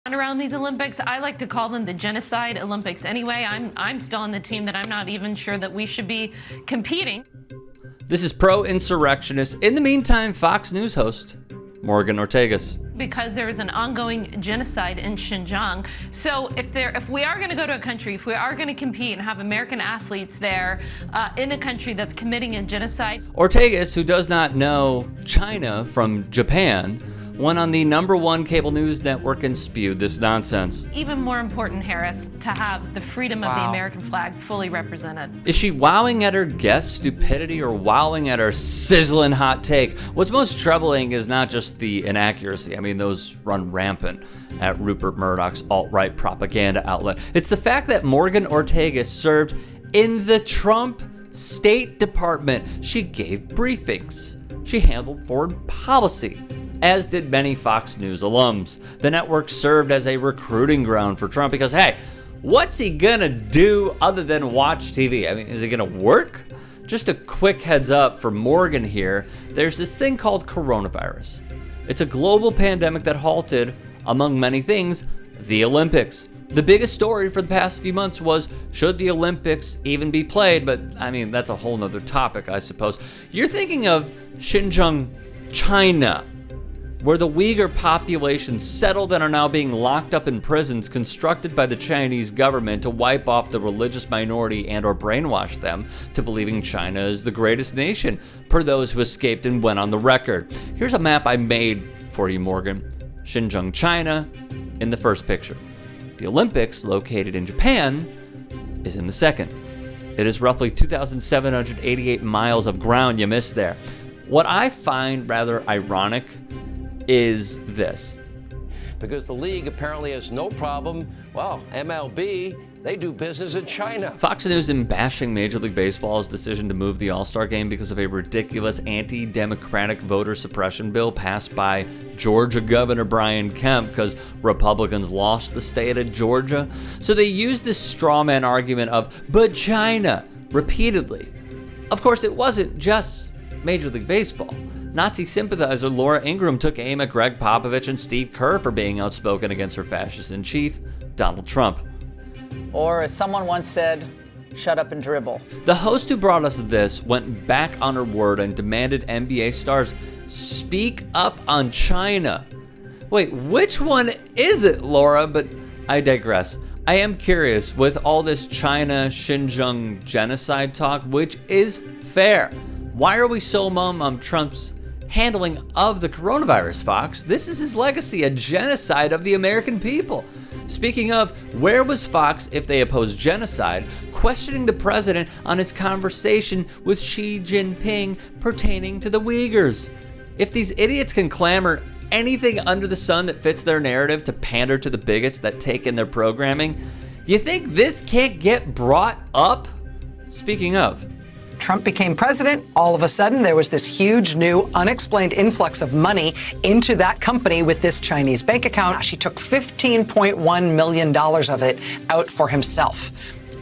Around these Olympics, I like to call them the genocide Olympics anyway. I'm still on the team that I'm not even sure that we should be competing. This is pro-insurrectionist, in the meantime, Fox News host, Morgan Ortagus. Because there is an ongoing genocide in Xinjiang. So if we are going to go to a country, if we are going to compete and have American athletes there in a country that's committing a genocide. Ortagus, who does not know China from Japan, went on the #1 cable news network and spewed this nonsense. Even more important, Harris, to have the freedom of the American flag fully represented. Is she wowing at her guest's stupidity or wowing at her sizzling hot take? What's most troubling is not just the inaccuracy. I mean, those run rampant at Rupert Murdoch's alt-right propaganda outlet. It's the fact that Morgan Ortagus served in the Trump State Department. She gave briefings. She handled foreign policy, as did many Fox News alums. The network served as a recruiting ground for Trump because, hey, what's he gonna do other than watch TV? I mean, is he gonna work? Just a quick heads up for Morgan here, there's this thing called coronavirus. It's a global pandemic that halted, among many things, the Olympics. The biggest story for the past few months was, should the Olympics even be played? But, I mean, that's a whole nother topic, I suppose. You're thinking of Xinjiang, China, where the Uyghur population settled and are now being locked up in prisons constructed by the Chinese government to wipe off the religious minority and or brainwash them to believing China is the greatest nation, per those who escaped and went on the record. Here's a map I made for you, Morgan. Xinjiang, China, in the first picture. The Olympics, located in Japan, is in the second. It is roughly 2,788 miles of ground you missed there. What I find rather ironic is this. Because the league apparently has no problem, well, MLB, they do business in China. Fox News in bashing Major League Baseball's decision to move the All-Star game because of a ridiculous anti-democratic voter suppression bill passed by Georgia Governor Brian Kemp because Republicans lost the state of Georgia. So they used this straw man argument of, but China, repeatedly. Of course, it wasn't just Major League Baseball. Nazi sympathizer Laura Ingraham took aim at Greg Popovich and Steve Kerr for being outspoken against her fascist-in-chief, Donald Trump. Or as someone once said, shut up and dribble. The host who brought us this went back on her word and demanded NBA stars speak up on China. Wait, which one is it, Laura? But I digress. I am curious, with all this China, Xinjiang genocide talk, which is fair, why are we so mum on Trump's handling of the coronavirus, Fox? This is his legacy, a genocide of the American people. Speaking of, where was Fox if they opposed genocide, questioning the president on his conversation with Xi Jinping pertaining to the Uyghurs? If these idiots can clamor anything under the sun that fits their narrative to pander to the bigots that take in their programming, you think this can't get brought up? Speaking of, Trump became president, all of a sudden there was this huge new unexplained influx of money into that company with this Chinese bank account. She took $15.1 million of it out for himself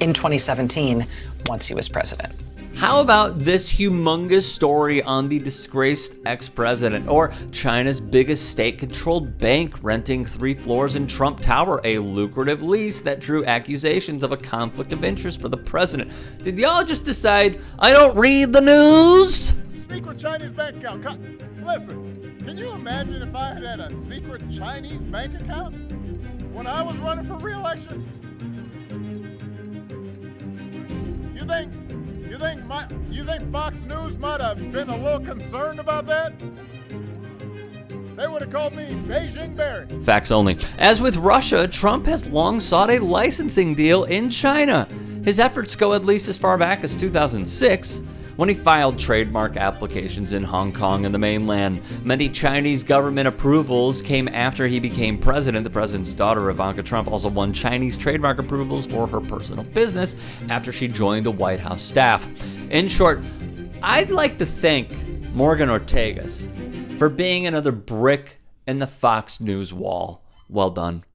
in 2017 once he was president. how about this humongous story on the disgraced ex-president, or China's biggest state-controlled bank renting 3 floors in Trump Tower, a lucrative lease that drew accusations of a conflict of interest for the president? Did y'all just decide, I don't read the news? Secret Chinese bank account. Listen, can you imagine if I had a secret Chinese bank account when I was running for re-election? You think Fox News might have been a little concerned about that? They would have called me Beijing Barry. Facts only. As with Russia, Trump has long sought a licensing deal in China. His efforts go at least as far back as 2006, when he filed trademark applications in Hong Kong and the mainland. Many Chinese government approvals came after he became president. The president's daughter, Ivanka Trump, also won Chinese trademark approvals for her personal business after she joined the White House staff. In short, I'd like to thank Morgan Ortagus for being another brick in the Fox News wall. Well done.